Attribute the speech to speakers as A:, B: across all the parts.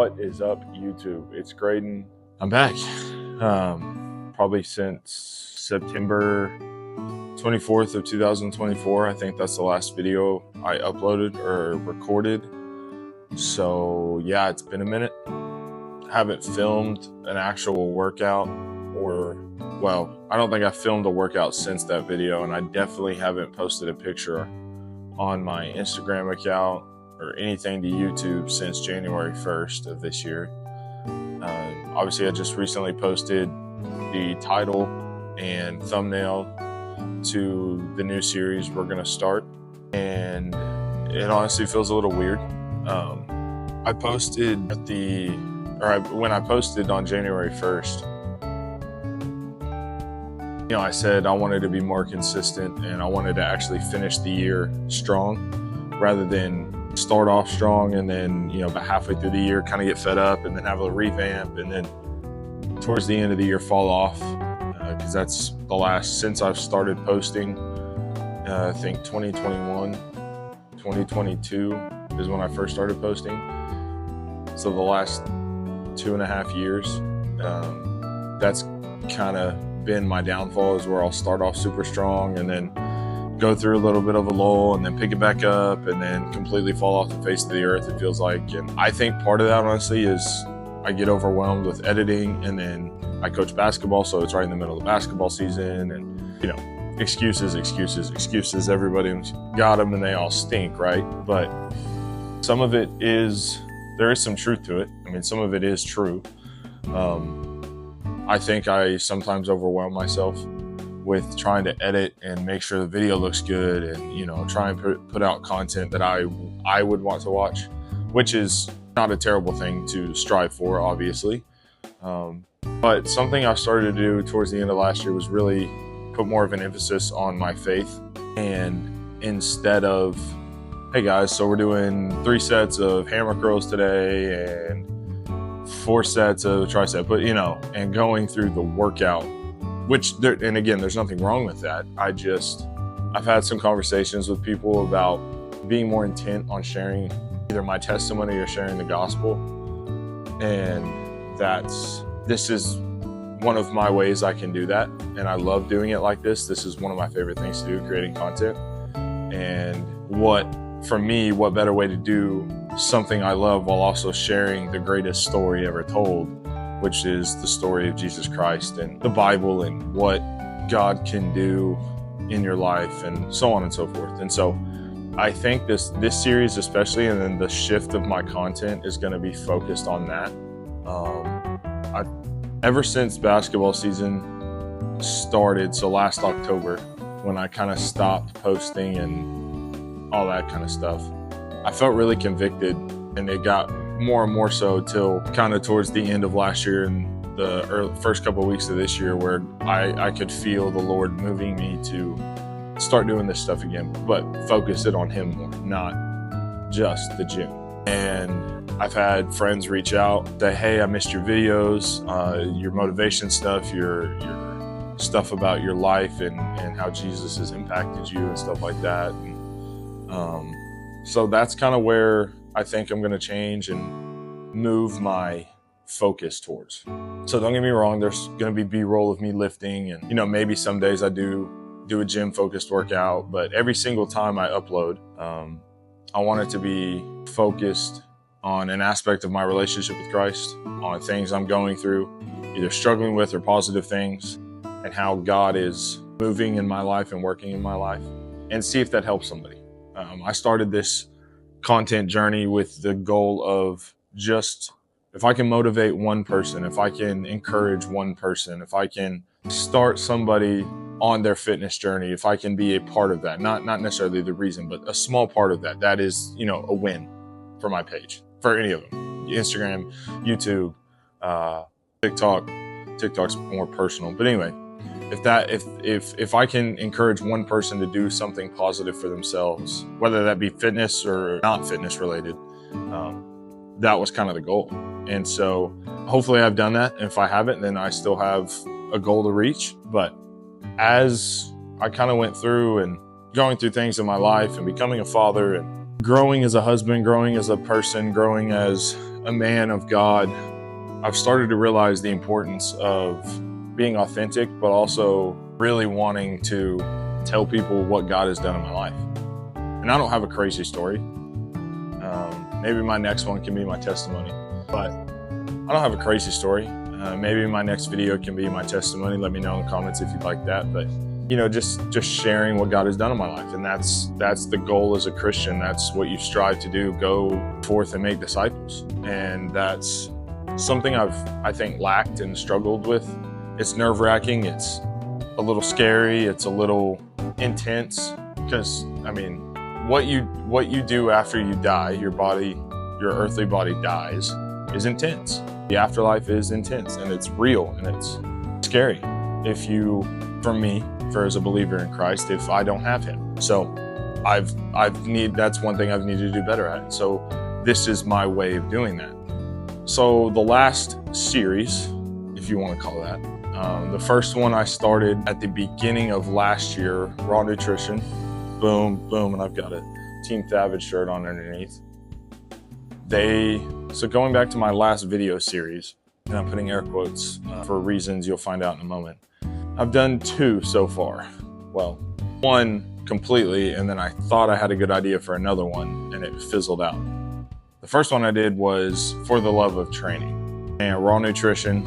A: What is up, YouTube? It's Graydon. I'm back. Probably since September 24th of 2024. I think that's the last video I uploaded or recorded. So yeah, it's been a minute. I haven't filmed an actual workout I don't think I filmed a workout since that video, and I definitely haven't posted a picture on my Instagram account or anything to YouTube since January 1st of this year. Obviously, I just recently posted the title and thumbnail to the new series we're going to start, and it honestly feels a little weird. When I posted on January 1st, I said I wanted to be more consistent and I wanted to actually finish the year strong rather than start off strong and then, about halfway through the year kind of get fed up and then have a revamp and then towards the end of the year fall off, because that's the last, since I've started posting, I think 2021, 2022 is when I first started posting. So the last 2.5 years, that's kind of been my downfall, is where I'll start off super strong and then go through a little bit of a lull and then pick it back up and then completely fall off the face of the earth, it feels like. And I think part of that, honestly, is I get overwhelmed with editing, and then I coach basketball, so it's right in the middle of the basketball season, and excuses. Everybody's got them and they all stink, right? But some of it is, there is some truth to it. I mean, some of it is true. I think I sometimes overwhelm myself with trying to edit and make sure the video looks good and, try and put out content that I would want to watch, which is not a terrible thing to strive for, obviously. But something I started to do towards the end of last year was really put more of an emphasis on my faith. And instead of, hey guys, so we're doing 3 sets of hammer curls today and 4 sets of tricep, and going through the workout, and again, there's nothing wrong with that. I've had some conversations with people about being more intent on sharing either my testimony or sharing the gospel. And this is one of my ways I can do that. And I love doing it like this. This is one of my favorite things to do, creating content. And for me, what better way to do something I love while also sharing the greatest story ever told, which is the story of Jesus Christ and the Bible and what God can do in your life and so on and so forth. And so I think this series especially, and then the shift of my content, is going to be focused on that. Ever since basketball season started, so last October, when I kind of stopped posting and all that kind of stuff, I felt really convicted, and it got more and more so till kind of towards the end of last year and the first couple of weeks of this year, where I could feel the Lord moving me to start doing this stuff again, but focus it on Him more, not just the gym. And I've had friends reach out, say, hey, I missed your videos, your motivation stuff, your stuff about your life and how Jesus has impacted you and stuff like that. And, so that's kind of where I think I'm going to change and move my focus towards. So don't get me wrong, there's going to be B-roll of me lifting, and maybe some days I do a gym focused workout, but every single time I upload, I want it to be focused on an aspect of my relationship with Christ, on things I'm going through, either struggling with or positive things, and how God is moving in my life and working in my life, and see if that helps somebody. I started this content journey with the goal of just, if I can motivate one person, if I can encourage one person, if I can start somebody on their fitness journey, if I can be a part of that, not necessarily the reason, but a small part of that, that is, a win for my page, for any of them. Instagram, YouTube, TikTok. TikTok's more personal. But anyway, if I can encourage one person to do something positive for themselves, whether that be fitness or not fitness related, that was kind of the goal. And so hopefully I've done that. And if I haven't, then I still have a goal to reach. But as I kind of went through and going through things in my life and becoming a father and growing as a husband, growing as a person, growing as a man of God, I've started to realize the importance of being authentic, but also really wanting to tell people what God has done in my life. And I don't have a crazy story. Maybe my next one can be my testimony, but I don't have a crazy story. Maybe my next video can be my testimony. Let me know in the comments if you'd like that. But you know, just sharing what God has done in my life. And that's the goal as a Christian. That's what you strive to do. Go forth and make disciples. And that's something I think lacked and struggled with. It's nerve-wracking. It's a little scary. It's a little intense because, I mean, what you do after you die, your earthly body dies, is intense. The afterlife is intense and it's real and it's scary for as a believer in Christ, if I don't have him. So that's one thing I've needed to do better at. So this is my way of doing that. So the last series, if you want to call that, the first one I started at the beginning of last year, Raw Nutrition, boom, boom, and I've got a Team Thavage shirt on underneath. So going back to my last video series, and I'm putting air quotes for reasons you'll find out in a moment. I've done 2 so far. Well, 1 completely, and then I thought I had a good idea for another one, and it fizzled out. The first one I did was For the Love of Training. And Raw Nutrition,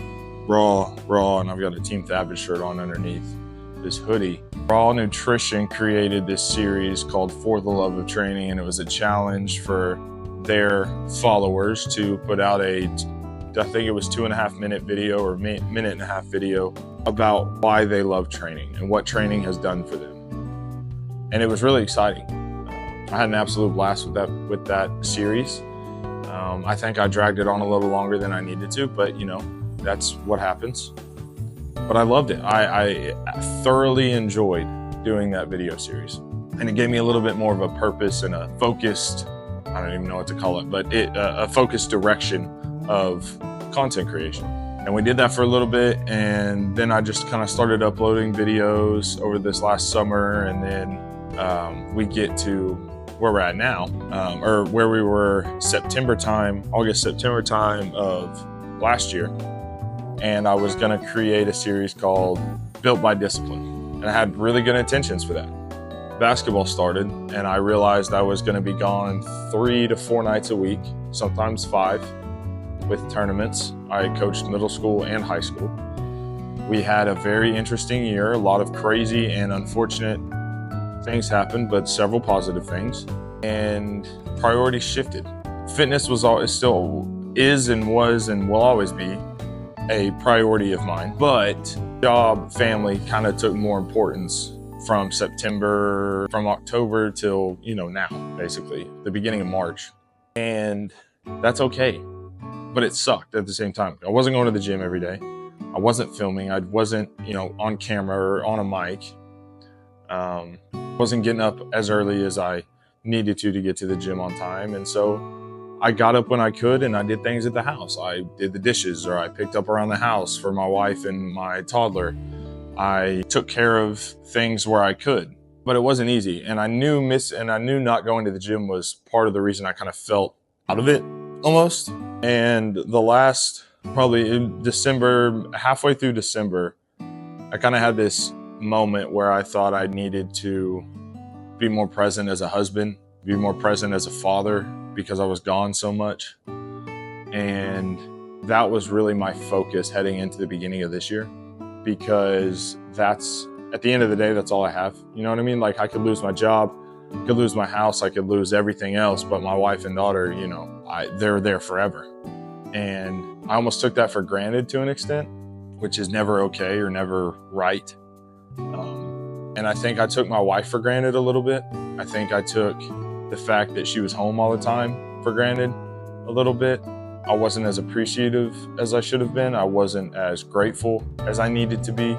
A: raw, and I've got a Team Thavage shirt on underneath this hoodie. Raw Nutrition created this series called For the Love of Training, and it was a challenge for their followers to put out I think it was 2.5-minute video or minute-and-a-half video about why they love training and what training has done for them. And it was really exciting. I had an absolute blast with that series. I think I dragged it on a little longer than I needed to, but you know, that's what happens. But I loved it. I thoroughly enjoyed doing that video series. And it gave me a little bit more of a purpose and a focused, I don't even know what to call it, but a focused direction of content creation. And we did that for a little bit, and then I just kind of started uploading videos over this last summer, and then we get to where we're at now, or where we were August, September time of last year. And I was gonna create a series called Built by Discipline. And I had really good intentions for that. Basketball started, and I realized I was gonna be gone 3 to 4 nights a week, sometimes 5, with tournaments. I coached middle school and high school. We had a very interesting year, a lot of crazy and unfortunate things happened, but several positive things, and priorities shifted. Fitness still is and was and will always be a priority of mine, but job, family kind of took more importance from October till, you know, now, basically, the beginning of March. And that's okay. But it sucked at the same time. I wasn't going to the gym every day. I wasn't filming. I wasn't, you know, on camera or on a mic. Wasn't getting up as early as I needed to get to the gym on time. And so I got up when I could and I did things at the house. I did the dishes, or I picked up around the house for my wife and my toddler. I took care of things where I could, but it wasn't easy. And I knew not going to the gym was part of the reason I kind of felt out of it almost. And the last, probably in December, halfway through December, I kind of had this moment where I thought I needed to be more present as a husband, be more present as a father, because I was gone so much. And that was really my focus heading into the beginning of this year, because that's, at the end of the day, that's all I have. You know what I mean? Like, I could lose my job, I could lose my house, I could lose everything else, but my wife and daughter, you know, they're there forever. And I almost took that for granted to an extent, which is never okay or never right. And I think I took my wife for granted a little bit. I think I took the fact that she was home all the time for granted a little bit. I wasn't as appreciative as I should have been. I wasn't as grateful as I needed to be.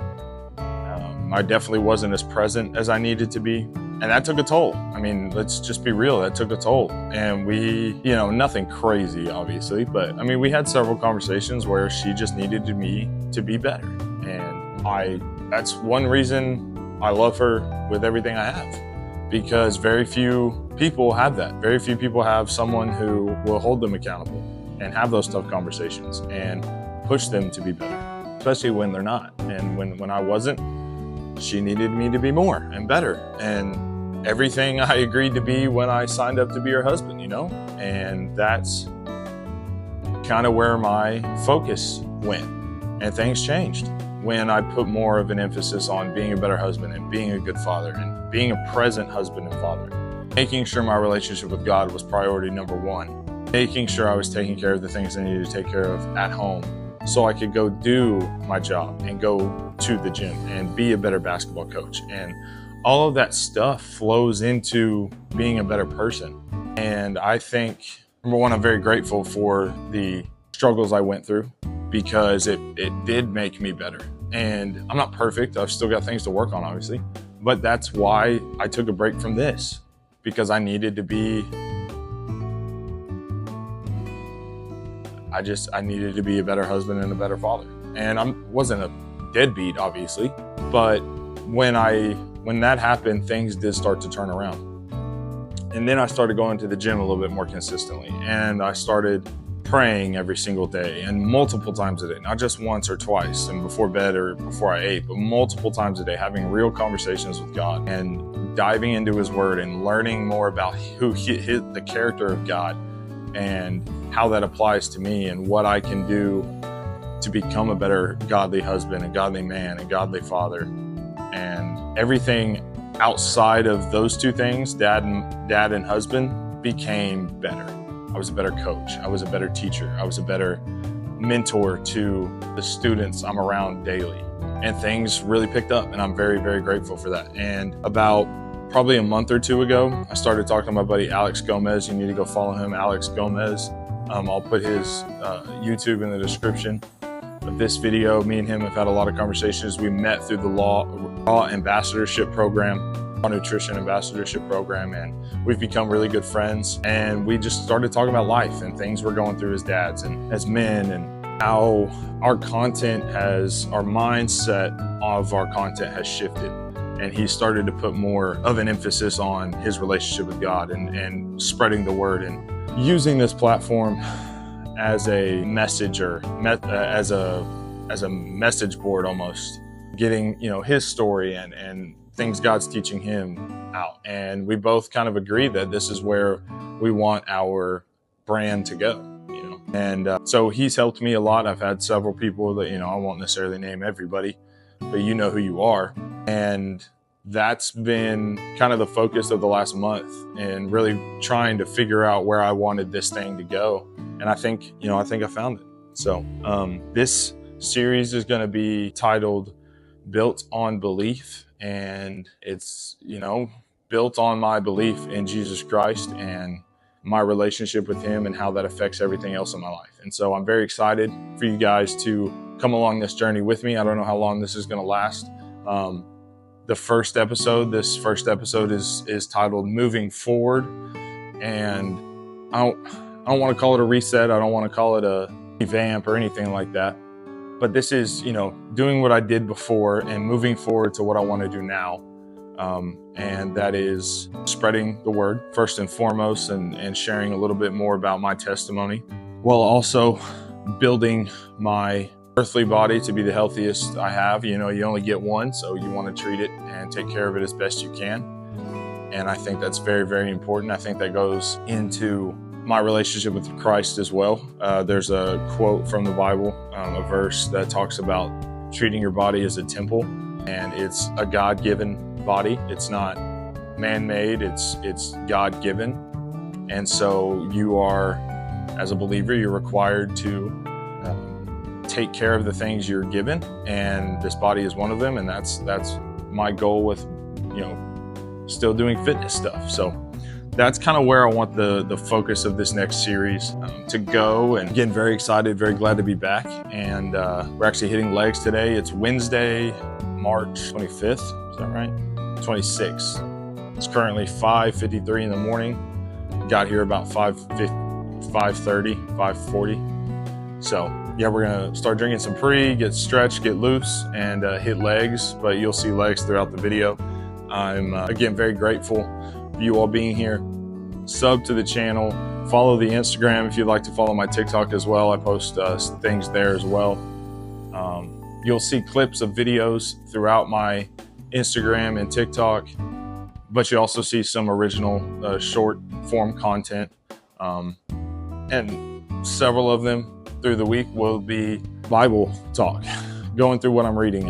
A: I definitely wasn't as present as I needed to be. And that took a toll. I mean, let's just be real, that took a toll. And we, you know, nothing crazy, obviously, but I mean, we had several conversations where she just needed me to be better. And that's one reason I love her with everything I have, because very few people have that. Very few people have someone who will hold them accountable. and have those tough conversations and push them to be better, especially when they're not. And when I wasn't, she needed me to be more and better, and everything I agreed to be when I signed up to be her husband, you know? And that's kind of where my focus went, and things changed when I put more of an emphasis on being a better husband and being a good father and being a present husband and father. Making sure my relationship with God was priority number one. Making sure I was taking care of the things I needed to take care of at home so I could go do my job and go to the gym and be a better basketball coach. And all of that stuff flows into being a better person. And I think, number one, I'm very grateful for the struggles I went through, because it did make me better. And I'm not perfect. I've still got things to work on, obviously. But that's why I took a break from this, because I needed to be, I needed to be a better husband and a better father. And I wasn't a deadbeat, obviously. But when that happened, things did start to turn around. And then I started going to the gym a little bit more consistently. And I started praying every single day and multiple times a day, not just once or twice and before bed or before I ate, but multiple times a day, having real conversations with God and diving into his word and learning more about the character of God and how that applies to me and what I can do to become a better godly husband, a godly man, a godly father. And everything outside of those two things, dad and husband, became better. I was a better coach. I was a better teacher. I was a better mentor to the students I'm around daily. And things really picked up, and I'm very, very grateful for that. And about probably a month or two ago, I started talking to my buddy Alex Gomez. You need to go follow him, Alex Gomez. I'll put his YouTube in the description of this video. Me and him have had a lot of conversations. We met through the Law Ambassadorship Program, nutrition ambassadorship program, and we've become really good friends. And we just started talking about life and things we're going through as dads and as men, and how our mindset of our content has shifted. And he started to put more of an emphasis on his relationship with God and spreading the word and using this platform as a messenger, as a message board almost, getting, you know, his story and things God's teaching him out. And we both kind of agree that this is where we want our brand to go, you know. And so he's helped me a lot. I've had several people that, you know, I won't necessarily name everybody, but you know who you are. And that's been kind of the focus of the last month, and really trying to figure out where I wanted this thing to go. And I think, you know, I found it. So this series is going to be titled Built on Belief. And it's, you know, built on my belief in Jesus Christ and my relationship with him and how that affects everything else in my life. And so I'm very excited for you guys to come along this journey with me. I don't know how long this is going to last. This first episode is titled Moving Forward. And I don't want to call it a reset. I don't want to call it a revamp or anything like that. But this is, you know, doing what I did before and moving forward to what I want to do now. And that is spreading the word first and foremost, and sharing a little bit more about my testimony, while also building my earthly body to be the healthiest I have. You know, you only get one, so you want to treat it and take care of it as best you can. And I think that's very, very important. I think that goes into my relationship with Christ as well. There's a quote from the Bible, a verse that talks about treating your body as a temple, and it's a God-given body. It's not man-made, it's God-given. And so you are, as a believer, you're required to take care of the things you're given, and this body is one of them. And that's my goal with, you know, still doing fitness stuff. So that's kind of where I want the focus of this next series to go. And again, very excited, very glad to be back. And we're actually hitting legs today. It's Wednesday, March 25th. Is that right? 26th. It's currently 5:53 in the morning. Got here about 5:30, 5:40. So yeah, we're gonna start drinking some get stretched, get loose, and hit legs. But you'll see legs throughout the video. I'm again very grateful for you all being here. Sub to the channel, Follow the Instagram if you'd like to follow my TikTok as well. I post things there as well. You'll see clips of videos throughout my Instagram and TikTok, but you also see some original short form content. And several of them through the week will be Bible talk, going through what I'm reading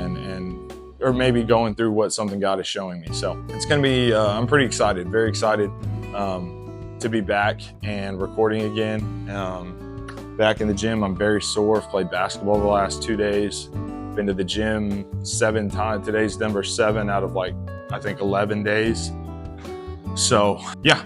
A: or maybe going through what something God is showing me. So it's going to be, I'm pretty excited, very excited to be back and recording again. Back in the gym, I'm very sore. I've played basketball the last 2 days. Been to the gym 7 times. Today's number 7 out of I think 11 days. So yeah,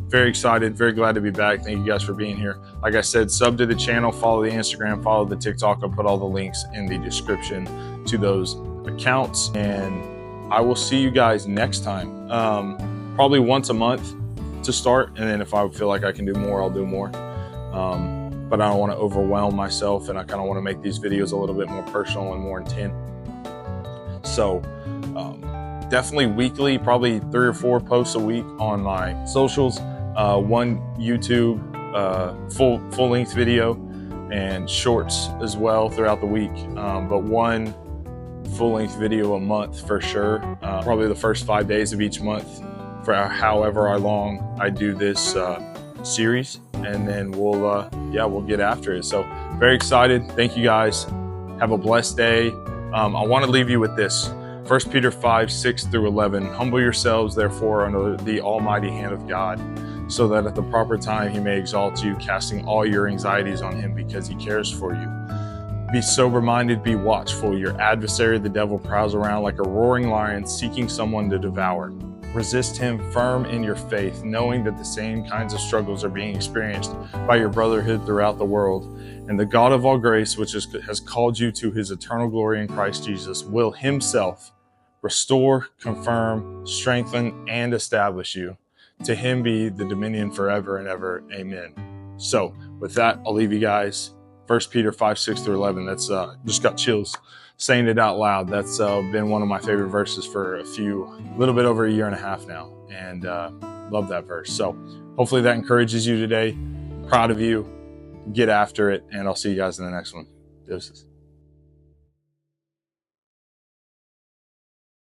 A: very excited, very glad to be back. Thank you guys for being here. Like I said, sub to the channel, follow the Instagram, follow the TikTok. I'll put all the links in the description to those accounts, and I will see you guys next time. Probably once a month to start, and then if I feel like I can do more, I'll do more. But I don't want to overwhelm myself, and I kind of want to make these videos a little bit more personal and more intent. So definitely weekly, probably 3 or 4 posts a week on my socials, 1 YouTube full-length video, and shorts as well throughout the week, but 1 full-length video a month for sure, probably the first 5 days of each month for however long I do this series, and then we'll get after it. So very excited. Thank you guys. Have a blessed day. I want to leave you with this. 1 Peter 5:6-11. Humble yourselves, therefore, under the almighty hand of God, so that at the proper time he may exalt you, casting all your anxieties on him because he cares for you. Be sober-minded, be watchful. Your adversary, the devil, prowls around like a roaring lion, seeking someone to devour. Resist him firm in your faith, knowing that the same kinds of struggles are being experienced by your brotherhood throughout the world. And the God of all grace, which has called you to his eternal glory in Christ Jesus, will himself restore, confirm, strengthen, and establish you. To him be the dominion forever and ever. Amen. So with that, I'll leave you guys. 1 Peter 5:6-11. That's just got chills saying it out loud. That's been one of my favorite verses for a little bit over a year and a half now, and love that verse. So hopefully that encourages you today. Proud of you. Get after it, and I'll see you guys in the next one. Deuces.